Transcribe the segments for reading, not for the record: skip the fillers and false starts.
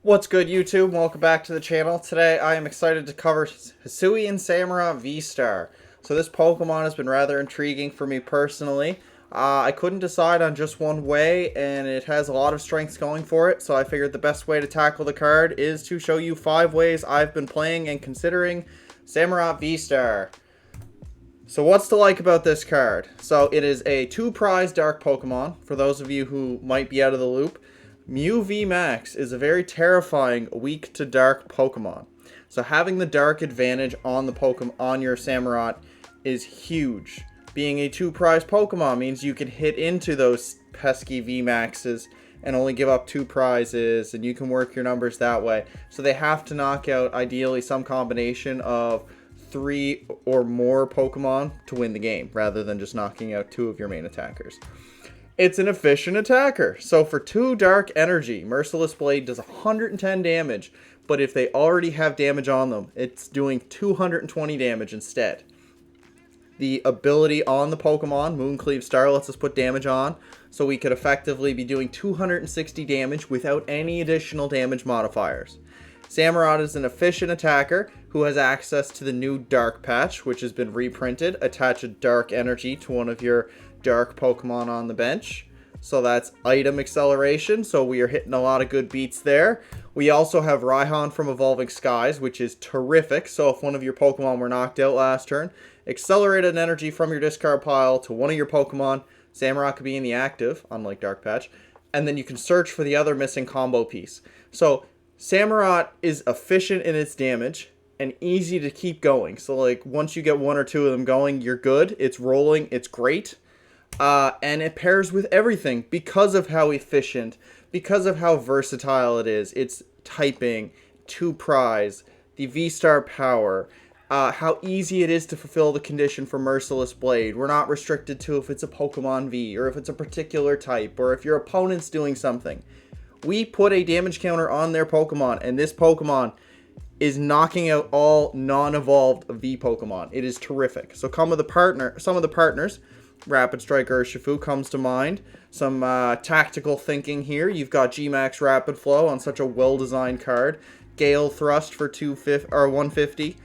What's good, YouTube? Welcome back to the channel. Today I am excited to cover Hisuian Samurott VSTAR. So this Pokemon has been rather intriguing for me personally. I couldn't decide on just one way, and it has a lot of strengths going for it, so I figured the best way to tackle the card is to show you 5 ways I've been playing and considering Samurott VSTAR. So what's to like about this card? So it is a 2-prize Dark Pokemon, for those of you who might be out of the loop. Mew VMAX is a very terrifying weak to dark Pokemon. So having the dark advantage on the Pokemon on your Samurott is huge. Being a 2-prize Pokemon means you can hit into those pesky VMAXs and only give up 2 prizes, and you can work your numbers that way. So they have to knock out ideally some combination of 3 or more Pokemon to win the game, rather than just knocking out 2 of your main attackers. It's an efficient attacker. So for 2 Dark Energy, Merciless Blade does 110 damage, but if they already have damage on them, it's doing 220 damage instead. The ability on the Pokemon, Mooncleave Star, lets us put damage on, so we could effectively be doing 260 damage without any additional damage modifiers. Samurott is an efficient attacker who has access to the new Dark Patch, which has been reprinted. Attach a Dark Energy to one of your dark Pokemon on the bench. So that's item acceleration, so we are hitting a lot of good beats there. We also have Raihan from Evolving Skies, which is terrific. So if one of your Pokemon were knocked out last turn, accelerate an energy from your discard pile to one of your Pokemon. Samurott could be in the active, unlike Dark Patch, and then you can search for the other missing combo piece. So Samurott is efficient in its damage and easy to keep going. So like once you get 1 or 2 of them going, you're good. It's rolling, it's great. And it pairs with everything because of how efficient, because of how versatile it is. It's typing, 2-prize, the V-Star power, how easy it is to fulfill the condition for Merciless Blade. We're not restricted to if it's a Pokemon V, or if it's a particular type, or if your opponent's doing something. We put a damage counter on their Pokemon, and this Pokemon is knocking out all non-evolved V Pokemon. It is terrific. So some of the partners, Rapid Strike Urshifu comes to mind. Some tactical thinking here. You've got G-Max Rapid Flow on such a well-designed card. Gale Thrust for 150.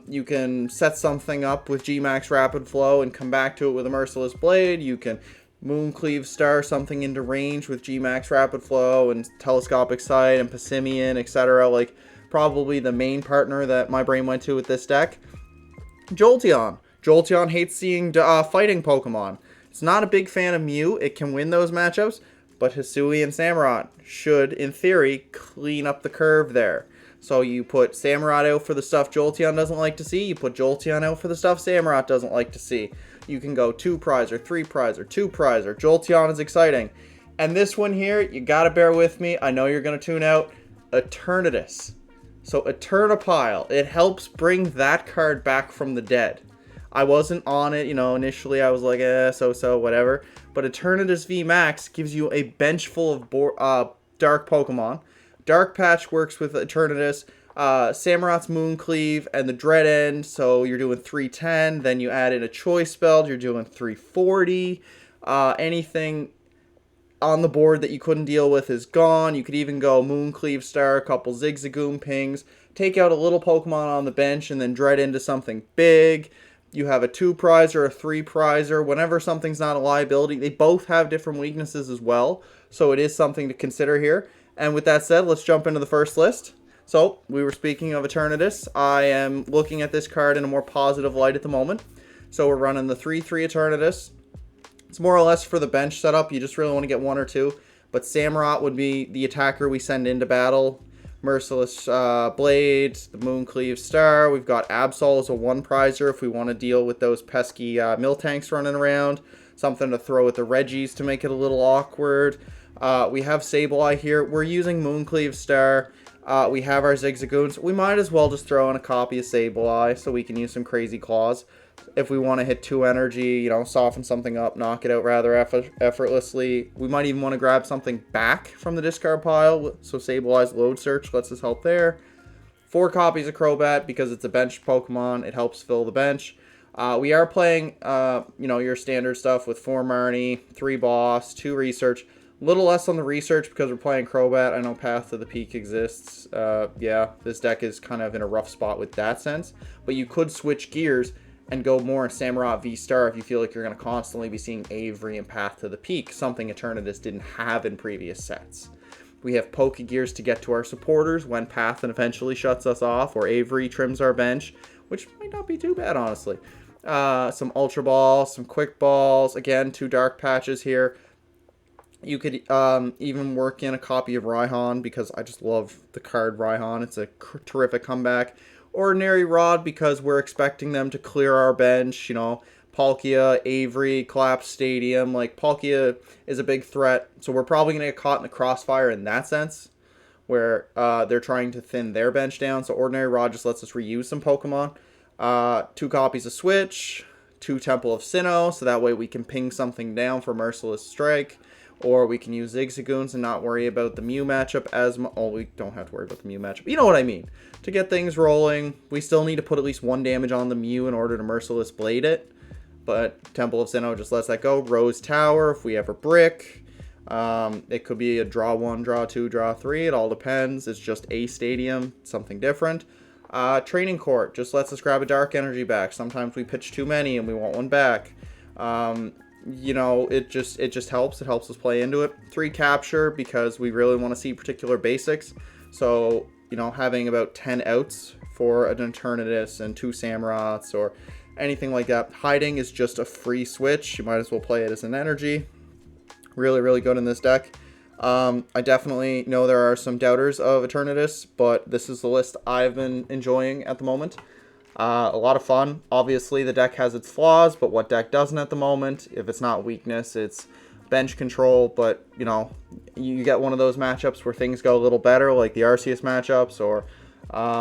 You can set something up with G-Max Rapid Flow and come back to it with a Merciless Blade. You can Mooncleave Star something into range with G-Max Rapid Flow and Telescopic Sight and Pessimian, etc. Like, probably the main partner that my brain went to with this deck. Jolteon. Jolteon hates seeing fighting Pokemon. It's not a big fan of Mew. It can win those matchups, but Hisuian Samurott should, in theory, clean up the curve there. So you put Samurott out for the stuff Jolteon doesn't like to see. You put Jolteon out for the stuff Samurott doesn't like to see. You can go 2-prize or 3-prize or 2-prize or Jolteon is exciting. And this one here, you gotta bear with me. I know you're gonna tune out. Eternatus. So Eternapile. It helps bring that card back from the dead. I wasn't on it, initially I was like, so, whatever. But Eternatus VMAX gives you a bench full of dark Pokemon. Dark Patch works with Eternatus, Samurott's Mooncleave, and the Dread End, so you're doing 310. Then you add in a Choice Spell, you're doing 340. Anything on the board that you couldn't deal with is gone. You could even go Mooncleave Star, a couple Zigzagoon Pings, take out a little Pokemon on the bench, and then Dread into something big. You have a 2-prize or a 3-prizer. Whenever something's not a liability, they both have different weaknesses as well. So it is something to consider here. And with that said, let's jump into the first list. So we were speaking of Eternatus. I am looking at this card in a more positive light at the moment. So we're running the 3-3 Eternatus. It's more or less for the bench setup. You just really want to get 1 or 2. But Samurott would be the attacker we send into battle. Merciless Blade, the Mooncleave Star. We've got Absol as a 1-prizer if we want to deal with those pesky Miltanks running around. Something to throw at the Reggies to make it a little awkward. We have Sableye here. We're using Mooncleave Star. We have our Zigzagoons. We might as well just throw in a copy of Sableye so we can use some Crazy Claws. If we want to hit 2 energy, soften something up, knock it out rather effortlessly. We might even want to grab something back from the discard pile. So Sableye's Load Search lets us help there. 4 copies of Crobat because it's a bench Pokemon. It helps fill the bench. We are playing, your standard stuff with 4 Marnie, 3 Boss, 2 Research. little less on the research because we're playing Crobat. I know Path to the Peak exists. Yeah, this deck is kind of in a rough spot with that sense. But you could switch gears and go more Samurott VSTAR if you feel like you're going to constantly be seeing Avery and Path to the Peak, something Eternatus didn't have in previous sets. We have Pokegears to get to our supporters when Path eventually shuts us off, or Avery trims our bench, which might not be too bad, honestly. Some Ultra Balls, some Quick Balls, again, 2 Dark Patches here. You could even work in a copy of Raihan, because I just love the card Raihan. It's a terrific comeback. Ordinary Rod, because we're expecting them to clear our bench, you know, Palkia, Avery, Collapse Stadium. Like, Palkia is a big threat, so we're probably going to get caught in the crossfire in that sense, where they're trying to thin their bench down. So Ordinary Rod just lets us reuse some Pokemon. 2 copies of Switch, 2 Temple of Sinnoh, so that way we can ping something down for Merciless Strike. Or we can use Zigzagoons and not worry about the Mew matchup as much. Oh, we don't have to worry about the Mew matchup. You know what I mean. To get things rolling, we still need to put at least 1 damage on the Mew in order to Merciless Blade it. But Temple of Sinnoh just lets that go. Rose Tower, if we have a brick. It could be a draw 1, draw 2, draw 3. It all depends. It's just a stadium, something different. Training Court just lets us grab a Dark Energy back. Sometimes we pitch too many and we want one back. You know, it just helps. It helps us play into it. 3 Capture, because we really want to see particular basics. So, you know, having about 10 outs for an Eternatus and 2 Samurotts or anything like that. Hiding is just a free switch. You might as well play it as an energy. Really, really good in this deck. I definitely know there are some doubters of Eternatus, but this is the list I've been enjoying at the moment. A lot of fun. Obviously, the deck has its flaws, but what deck doesn't at the moment? If it's not weakness, it's bench control. But, you know, you get one of those matchups where things go a little better, like the Arceus matchups, or,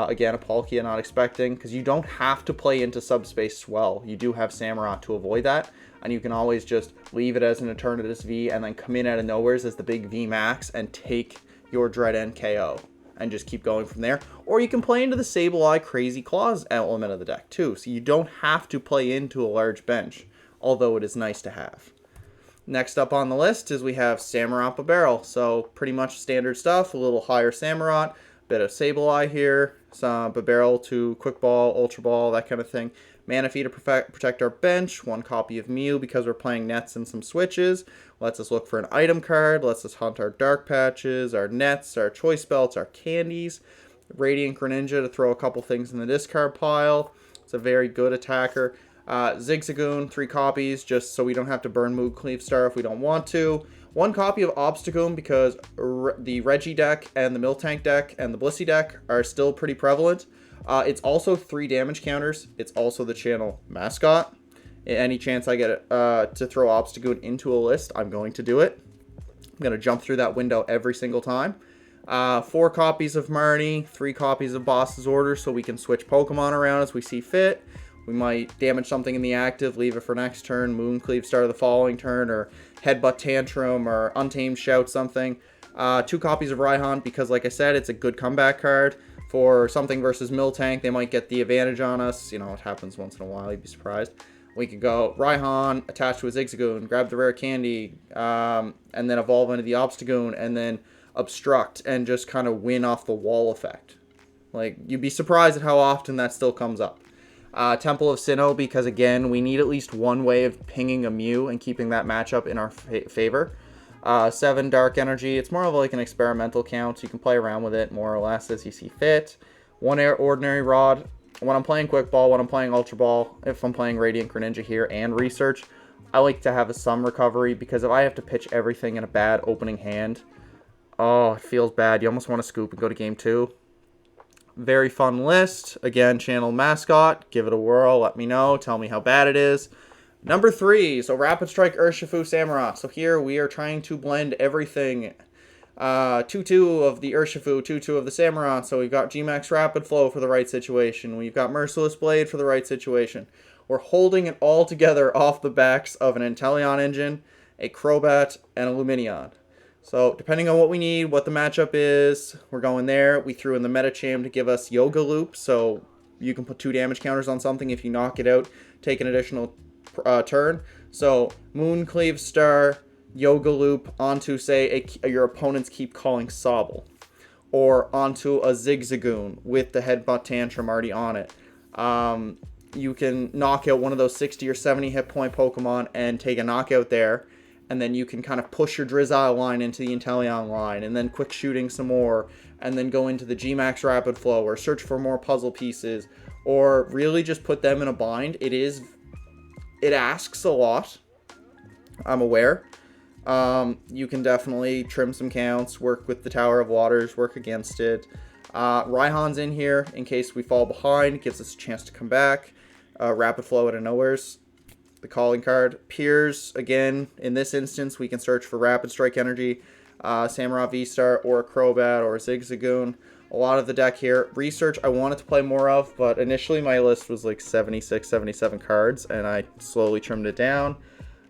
again, a Palkia not expecting. Because you don't have to play into Subspace Swell. You do have Samurott to avoid that. And you can always just leave it as an Eternatus V and then come in out of nowheres as the big V Max and take your Dread End KO. And just keep going from there. Or you can play into the Sableye Crazy Claws element of the deck too. So you don't have to play into a large bench, although it is nice to have. Next up on the list is we have Samurott Barrel. So pretty much standard stuff, a little higher Samurott, bit of Sableye here, some Barrel to Quick Ball, Ultra Ball, that kind of thing. Manaphy to protect our bench, 1 copy of Mew because we're playing nets and some switches. Lets us look for an item card, lets us hunt our dark patches, our nets, our choice belts, our candies. Radiant Greninja to throw a couple things in the discard pile. It's a very good attacker. Zigzagoon, 3 copies, just so we don't have to burn Moonleaf Star if we don't want to. 1 copy of Obstagoon because the Reggie deck and the Miltank deck and the Blissey deck are still pretty prevalent. It's also 3 damage counters. It's also the channel mascot. Any chance I get to throw Obstagoon into a list, I'm going to do it. I'm going to jump through that window every single time. 4 copies of Marnie, 3 copies of Boss's Order so we can switch Pokemon around as we see fit. We might damage something in the active, leave it for next turn, Mooncleave start of the following turn, or Headbutt Tantrum, or Untamed Shout something. 2 copies of Raihan because, like I said, it's a good comeback card. For something versus Miltank, they might get the advantage on us. You know, it happens once in a while, you'd be surprised. We could go Raihan, attach to a Zigzagoon, grab the rare candy, and then evolve into the Obstagoon, and then obstruct, and just kind of win off the wall effect. Like, you'd be surprised at how often that still comes up. Temple of Sinnoh, because again, we need at least one way of pinging a Mew and keeping that matchup in our favor. 7 Dark Energy. It's more of like an experimental count. So you can play around with it more or less as you see fit. 1 Ordinary Rod. When I'm playing Quick Ball, when I'm playing Ultra Ball, if I'm playing Radiant Greninja here and Research, I like to have some recovery because if I have to pitch everything in a bad opening hand, oh, it feels bad. You almost want to scoop and go to game 2. Very fun list. Again, channel mascot. Give it a whirl. Let me know. Tell me how bad it is. Number 3, so Rapid Strike Urshifu Samurott. So here we are trying to blend everything. 2-2 of the Urshifu, 2-2 of the Samurott. So we've got G-Max Rapid Flow for the right situation. We've got Merciless Blade for the right situation. We're holding it all together off the backs of an Inteleon engine, a Crobat, and a Lumineon. So depending on what we need, what the matchup is, we're going there. We threw in the Metacham to give us Yoga Loop. So you can put 2 damage counters on something. If you knock it out, take an additional turn. So Mooncleave Star, Yoga Loop onto, say, your opponent's Keep Calling Sobble, or onto a Zigzagoon with the Headbutt Tantrum already on it. You can knock out one of those 60 or 70 hit point Pokemon and take a knockout there, and then you can kind of push your Drizzile line into the Inteleon line, and then quick shooting some more, and then go into the G-Max Rapid Flow, or search for more puzzle pieces, or really just put them in a bind. It asks a lot, I'm aware. You can definitely trim some counts, work with the Tower of Waters, work against it. Raihan's in here in case we fall behind, gives us a chance to come back. Rapid Flow out of nowhere's the calling card. Piers, again, in this instance, we can search for Rapid Strike Energy, Samurott VSTAR, or a Crobat, or a Zigzagoon. A lot of the deck here. Research, I wanted to play more of, but initially my list was like 76, 77 cards, and I slowly trimmed it down.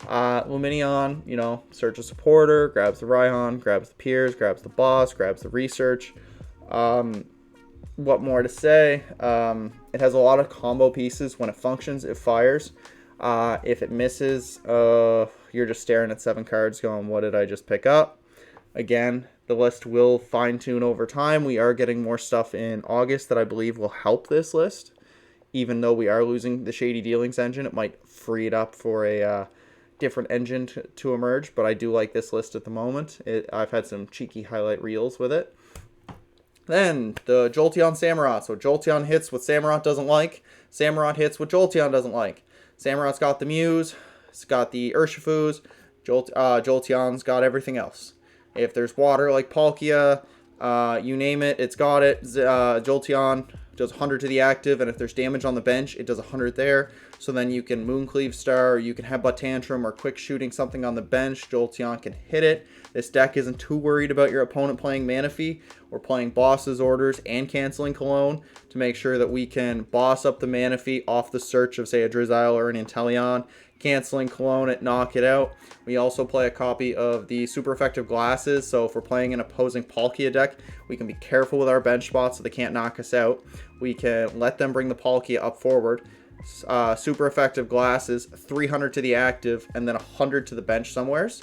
Luminion, you know, search a supporter, grabs the Raihan, grabs the Piers, grabs the boss, grabs the research. What more to say? It has a lot of combo pieces. When it functions, it fires. If it misses, you're just staring at 7 cards going, what did I just pick up? Again, the list will fine-tune over time. We are getting more stuff in August that I believe will help this list. Even though we are losing the Shady Dealings engine, it might free it up for a different engine to emerge. But I do like this list at the moment. I've had some cheeky highlight reels with it. Then, the Jolteon Samurott. So Jolteon hits what Samurott doesn't like. Samurott hits what Jolteon doesn't like. Samurott's got the Mews. It's got the Urshifus. Jolteon's got everything else. If there's water like Palkia, you name it, it's got it. Jolteon does 100 to the active, and if there's damage on the bench, it does 100 there. So then you can Mooncleave Star, or you can Headbutt Tantrum, or quick shooting something on the bench. Jolteon can hit it. This deck isn't too worried about your opponent playing Manaphy or playing Boss's Orders and canceling Cologne to make sure that we can boss up the Manaphy off the search of, say, a Drizzile or an Inteleon, canceling Cologne it, knock it out. We also play a copy of the super effective glasses, so if we're playing an opposing Palkia deck, we can be careful with our bench spots so they can't knock us out. We can let them bring the Palkia up forward. Super effective glasses, 300 to the active, and then 100 to the bench somewheres.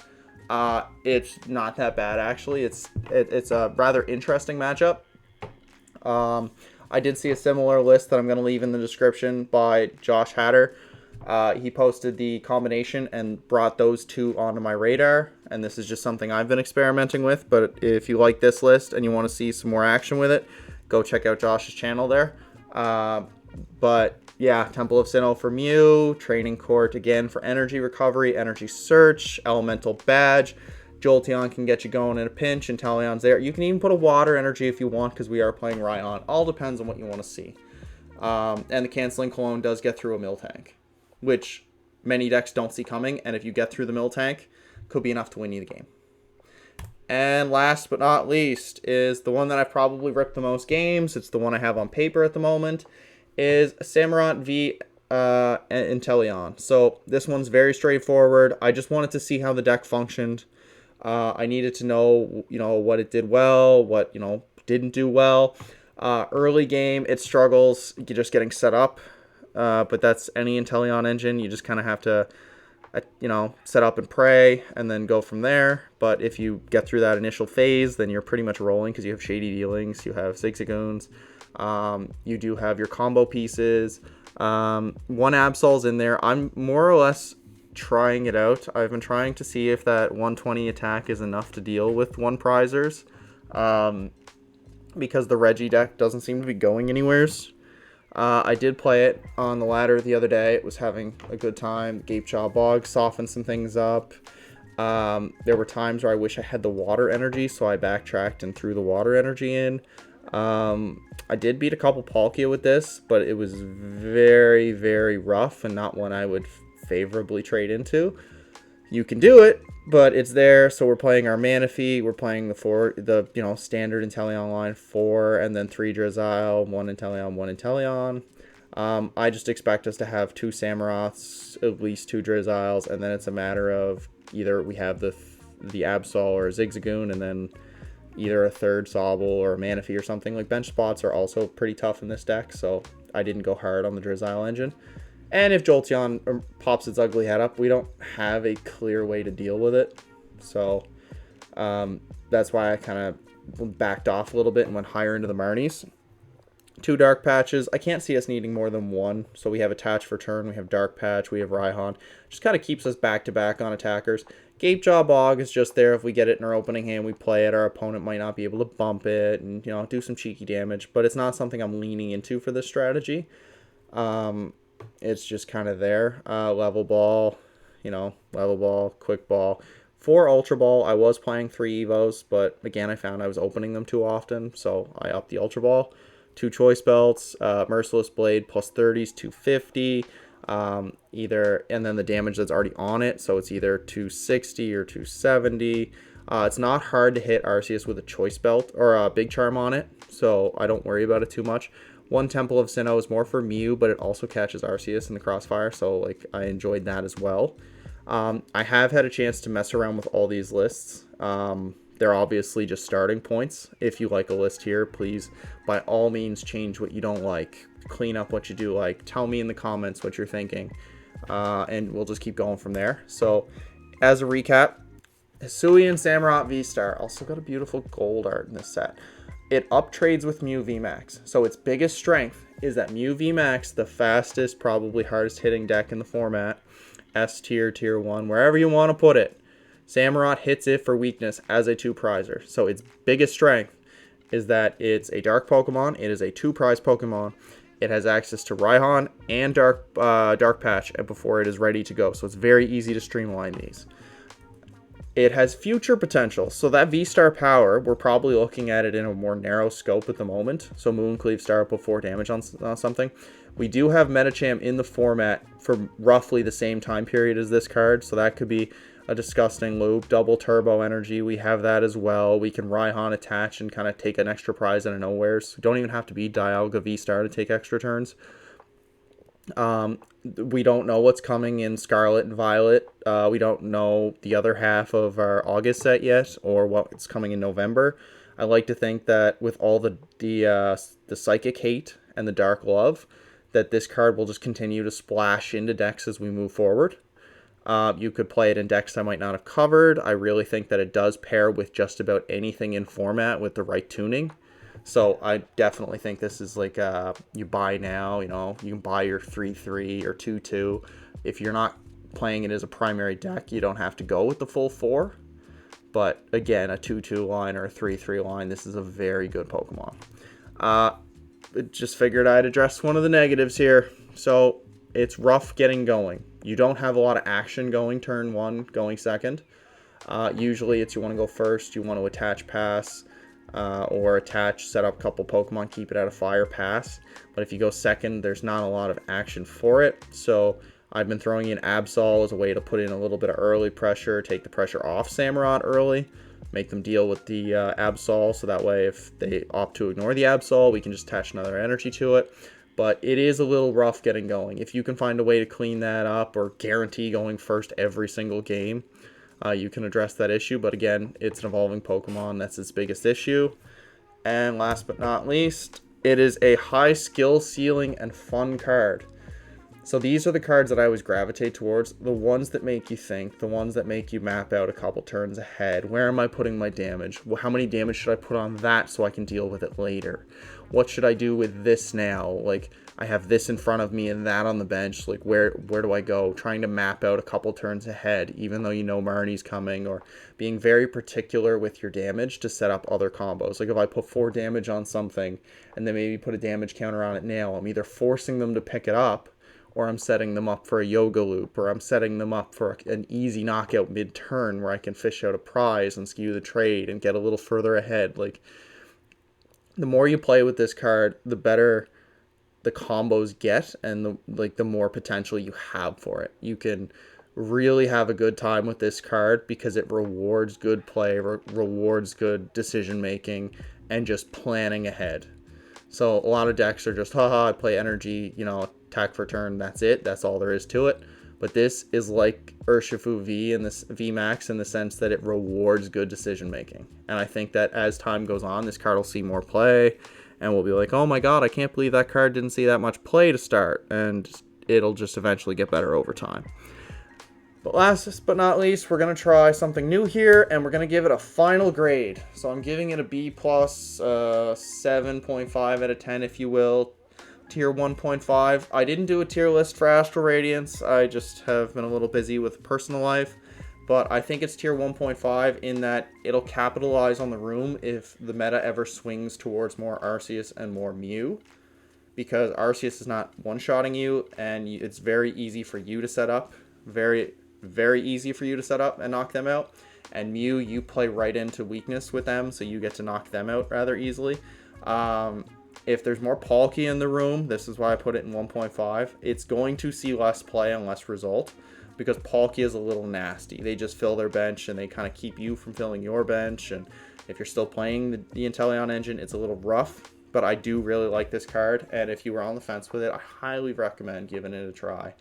It's not that bad, actually. It's a rather interesting matchup. I did see a similar list that I'm going to leave in the description by Josh Hatter. He posted the combination and brought those two onto my radar, and this is just something I've been experimenting with. But if you like this list and you want to see some more action with it, go check out Josh's channel there. But yeah, Temple of Sinnoh for Mew, Training Court again for energy recovery, energy search, elemental badge. Jolteon can get you going in a pinch, and Inteleon's there. You can even put a water energy if you want, because we are playing Raihan. All depends on what you want to see. And the canceling Cologne does get through a Miltank, which many decks don't see coming, and if you get through the Miltank, could be enough to win you the game. And last but not least is the one that I've probably ripped the most games. It's the one I have on paper at the moment, is Samurott v Inteleon. So this one's very straightforward. I just wanted to see how the deck functioned. I needed to know, what it did well, what, didn't do well. Early game, it struggles just getting set up. But that's any Inteleon engine. You just kind of have to, set up and pray and then go from there. But if you get through that initial phase, then you're pretty much rolling because you have Shady Dealings, you have Zigzagoons, you do have your combo pieces. One Absol's in there. I'm more or less trying it out. I've been trying to see if that 120 attack is enough to deal with one prizers. Because the Reggie deck doesn't seem to be going anywheres. I did play it on the ladder the other day. It was having a good time. Gape Jaw Bog softened some things up. There were times where I wish I had the water energy, so I backtracked and threw the water energy in. I did beat a couple Palkia with this, but it was very, very rough and not one I would favorably trade into. You can do it, but it's there. So we're playing our Manaphy. We're playing the standard Inteleon line, 4 and then 3 Drizzile, 1 Inteleon, 1 Inteleon. I just expect us to have 2 Samurotts, at least 2 Drizziles, and then it's a matter of either we have the Absol or a Zigzagoon, and then either a third Sobble or a Manaphy or something. Like, bench spots are also pretty tough in this deck, so I didn't go hard on the Drizzile engine. And if Jolteon pops its ugly head up, we don't have a clear way to deal with it. So that's why I kind of backed off a little bit and went higher into the Marnies. 2 Dark Patches. I can't see us needing more than 1. So we have Attach for turn, we have Dark Patch, we have Raihan. Just kind of keeps us back-to-back on attackers. Gapejaw Bog is just there. If we get it in our opening hand, we play it. Our opponent might not be able to bump it and, you know, do some cheeky damage. But it's not something I'm leaning into for this strategy. It's just kind of there. Level Ball, you know, Level Ball, Quick Ball. For Ultra Ball, I was playing 3 Evos, but again, I found I was opening them too often, so I upped the Ultra Ball. 2 Choice Belts, Merciless Blade plus 30s, 250, either, and then the damage that's already on it, so it's either 260 or 270. It's not hard to hit Arceus with a Choice Belt or a Big Charm on it, so I don't worry about it too much. 1 Temple of Sinnoh is more for Mew, but it also catches Arceus in the crossfire, so like I enjoyed that as well. I have had a chance to mess around with all these lists. They're obviously just starting points. If you like a list here, please, by all means, change what you don't like. Clean up what you do like. Tell me in the comments what you're thinking. And we'll just keep going from there. So, as a recap, Hisuian Samurott VSTAR. Also got a beautiful gold art in this set. It uptrades with Mew VMAX. So its biggest strength is that Mew VMAX, the fastest, probably hardest hitting deck in the format. S tier, tier 1, wherever you want to put it. Samurott hits it for weakness as a 2-prizer. So its biggest strength is that it's a dark Pokemon. It is a 2-prize Pokemon. It has access to Raihan and Dark Patch before it is ready to go. So it's very easy to streamline these. It has future potential. So that V-Star power, we're probably looking at it in a more narrow scope at the moment. So Mooncleave Star will put 4 damage on something. We do have Medicham in the format for roughly the same time period as this card. So that could be a disgusting loop. Double Turbo Energy, we have that as well. We can Raihan attach and kind of take an extra prize out of nowheres. Don't even have to be Dialga V-Star to take extra turns. We don't know what's coming in Scarlet and Violet. We don't know the other half of our August set yet, or what's coming in November. I like to think that with all the Psychic Hate and the Dark Love, that this card will just continue to splash into decks as we move forward. You could play it in decks I might not have covered. I really think that it does pair with just about anything in format with the right tuning. So I definitely think this is like you buy now, you know, you can buy your 3/3 or 2/2. If you're not playing it as a primary deck, you don't have to go with the full 4. But again, a 2/2 line or a 3/3 line, this is a very good Pokemon. Just figured I'd address one of the negatives here. So it's rough getting going. You don't have a lot of action going turn 1, going second. Usually it's you want to go first, you want to attach pass, or attach, set up a couple Pokemon, keep it out of fire, pass. But if you go second, there's not a lot of action for it. So I've been throwing in Absol as a way to put in a little bit of early pressure, take the pressure off Samurott early, make them deal with the Absol, so that way if they opt to ignore the Absol, we can just attach another energy to it. But it is a little rough getting going. If you can find a way to clean that up or guarantee going first every single game, you can address that issue. But again, it's an evolving Pokemon. That's its biggest issue. And last but not least, it is a high skill ceiling and fun card. So these are the cards that I always gravitate towards. The ones that make you think. The ones that make you map out a couple turns ahead. Where am I putting my damage? How many damage should I put on that so I can deal with it later? What should I do with this now? Like, I have this in front of me and that on the bench. Like, where do I go? Trying to map out a couple turns ahead, even though you know Marnie's coming, or being very particular with your damage to set up other combos. Like, if I put 4 damage on something and then maybe put a damage counter on it now, I'm either forcing them to pick it up, or I'm setting them up for a yoga loop, or I'm setting them up for an easy knockout mid-turn where I can fish out a prize and skew the trade and get a little further ahead. Like, the more you play with this card, the better the combos get, and the more potential you have for it. You can really have a good time with this card because it rewards good play, rewards good decision making, and just planning ahead. So a lot of decks are just, haha, I play energy, you know, attack for turn, that's it, that's all there is to it. But this is like Urshifu V and this VMAX in the sense that it rewards good decision making. And I think that as time goes on, this card will see more play, and we'll be like, oh my god, I can't believe that card didn't see that much play to start. And it'll just eventually get better over time. But last but not least, we're going to try something new here, and we're going to give it a final grade. So I'm giving it a B+, 7.5 out of 10, if you will. Tier 1.5. I didn't do a tier list for Astral Radiance. I just have been a little busy with personal life. But I think it's tier 1.5 in that it'll capitalize on the room if the meta ever swings towards more Arceus and more Mew. Because Arceus is not one-shotting you, and it's very easy for you to set up. Very easy for you to set up and knock them out. And Mew, you play right into weakness with them, so you get to knock them out rather easily. If there's more Palkia in the room, this is why I put it in 1.5, it's going to see less play and less result, because Palkia is a little nasty. They just fill their bench, and they kind of keep you from filling your bench, and if you're still playing the Inteleon engine, it's a little rough, but I do really like this card, and if you were on the fence with it, I highly recommend giving it a try.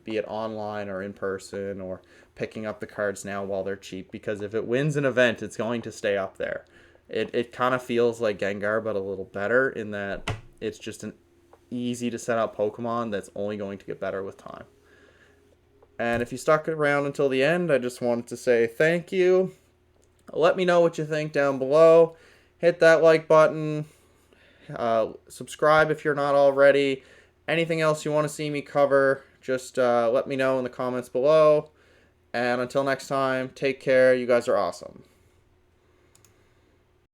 Be it online or in person, or picking up the cards now while they're cheap, because if it wins an event, it's going to stay up there. It kind of feels like Gengar, but a little better in that it's just an easy to set up Pokemon that's only going to get better with time. And if you stuck around until the end, I just wanted to say thank you. Let me know what you think down below. Hit that like button. Subscribe if you're not already. Anything else you want to see me cover, just let me know in the comments below. And until next time, take care. You guys are awesome.